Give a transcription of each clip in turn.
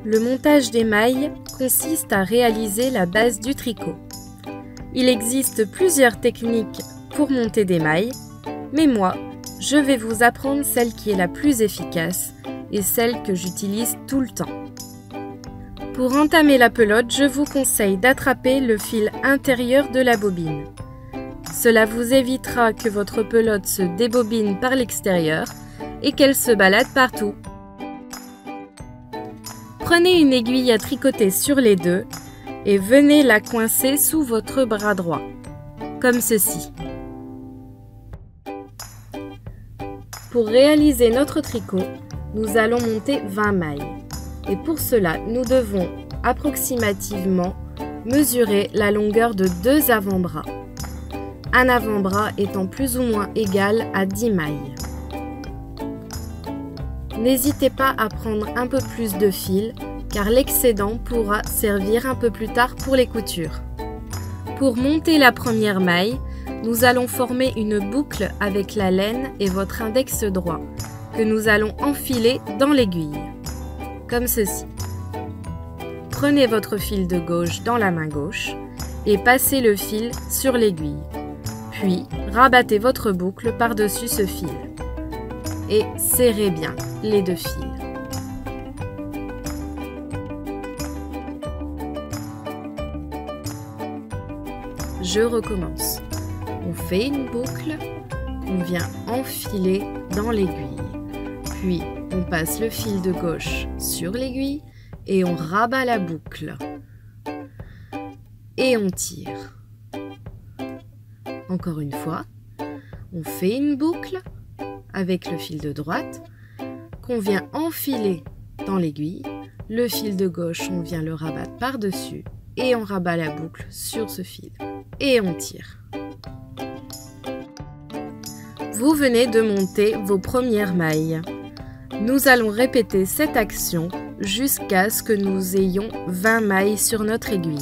Le montage des mailles consiste à réaliser la base du tricot. Il existe plusieurs techniques pour monter des mailles, mais moi, je vais vous apprendre celle qui est la plus efficace et celle que j'utilise tout le temps. Pour entamer la pelote, je vous conseille d'attraper le fil intérieur de la bobine. Cela vous évitera que votre pelote se débobine par l'extérieur et qu'elle se balade partout. Prenez une aiguille à tricoter sur les deux et venez la coincer sous votre bras droit, comme ceci. Pour réaliser notre tricot, nous allons monter 20 mailles. Et pour cela, nous devons approximativement mesurer la longueur de 2 avant-bras. Un avant-bras étant plus ou moins égal à 10 mailles. N'hésitez pas à prendre un peu plus de fil, car l'excédent pourra servir un peu plus tard pour les coutures. Pour monter la première maille, nous allons former une boucle avec la laine et votre index droit, que nous allons enfiler dans l'aiguille, comme ceci. Prenez votre fil de gauche dans la main gauche et passez le fil sur l'aiguille. Puis, rabattez votre boucle par-dessus ce fil et serrez bien les 2 fils. Je recommence. On fait une boucle, on vient enfiler dans l'aiguille. Puis, on passe le fil de gauche sur l'aiguille et on rabat la boucle. Et on tire. Encore une fois, on fait une boucle avec le fil de droite qu'on vient enfiler dans l'aiguille. Le fil de gauche, on vient le rabattre par-dessus et on rabat la boucle sur ce fil. Et on tire. Vous venez de monter vos premières mailles. Nous allons répéter cette action jusqu'à ce que nous ayons 20 mailles sur notre aiguille.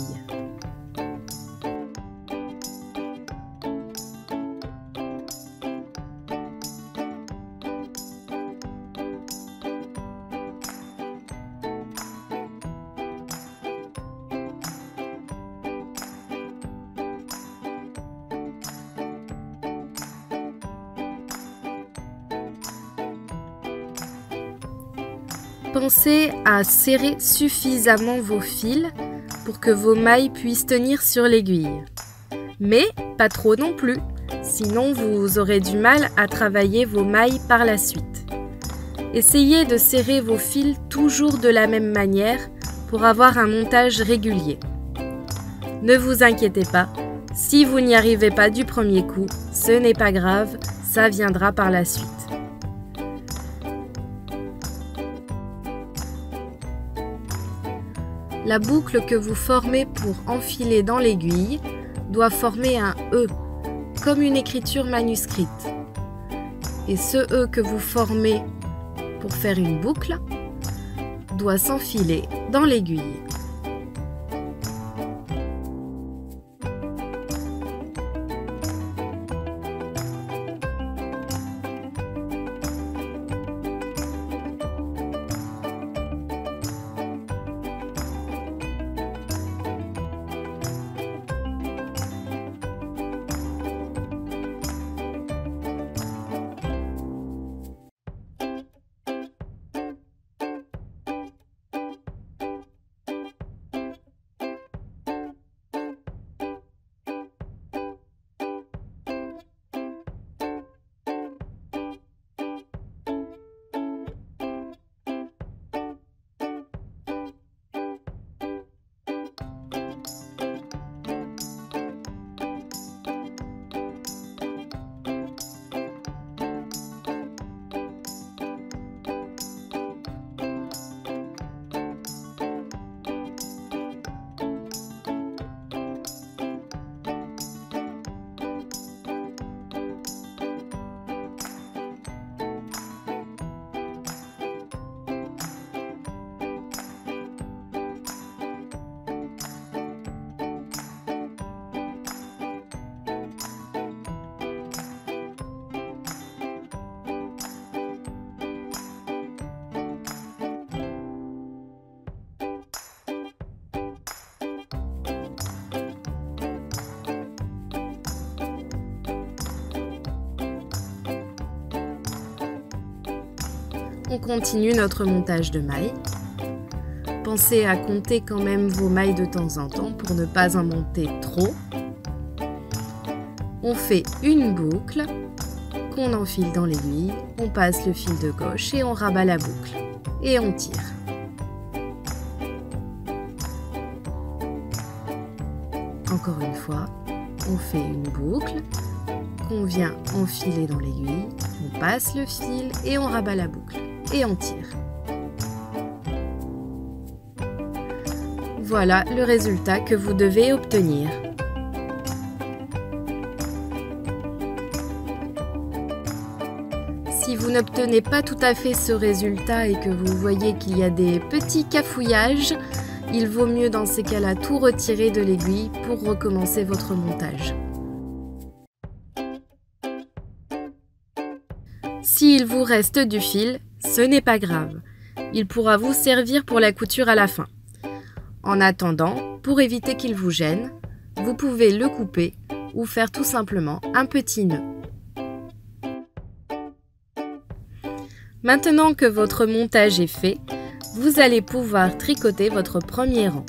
Pensez à serrer suffisamment vos fils pour que vos mailles puissent tenir sur l'aiguille. Mais pas trop non plus, sinon vous aurez du mal à travailler vos mailles par la suite. Essayez de serrer vos fils toujours de la même manière pour avoir un montage régulier. Ne vous inquiétez pas, si vous n'y arrivez pas du premier coup, ce n'est pas grave, ça viendra par la suite. La boucle que vous formez pour enfiler dans l'aiguille doit former un E, comme une écriture manuscrite. Et ce E que vous formez pour faire une boucle doit s'enfiler dans l'aiguille. On continue notre montage de mailles. Pensez à compter quand même vos mailles de temps en temps pour ne pas en monter trop. On fait une boucle qu'on enfile dans l'aiguille, on passe le fil de gauche et on rabat la boucle et on tire. Encore une fois, on fait une boucle qu'on vient enfiler dans l'aiguille, on passe le fil et on rabat la boucle et on tire. Voilà le résultat que vous devez obtenir. Si vous n'obtenez pas tout à fait ce résultat et que vous voyez qu'il y a des petits cafouillages, il vaut mieux dans ces cas-là tout retirer de l'aiguille pour recommencer votre montage. S'il vous reste du fil, ce n'est pas grave. Il pourra vous servir pour la couture à la fin. En attendant, pour éviter qu'il vous gêne, vous pouvez le couper ou faire tout simplement un petit nœud. Maintenant que votre montage est fait, vous allez pouvoir tricoter votre premier rang.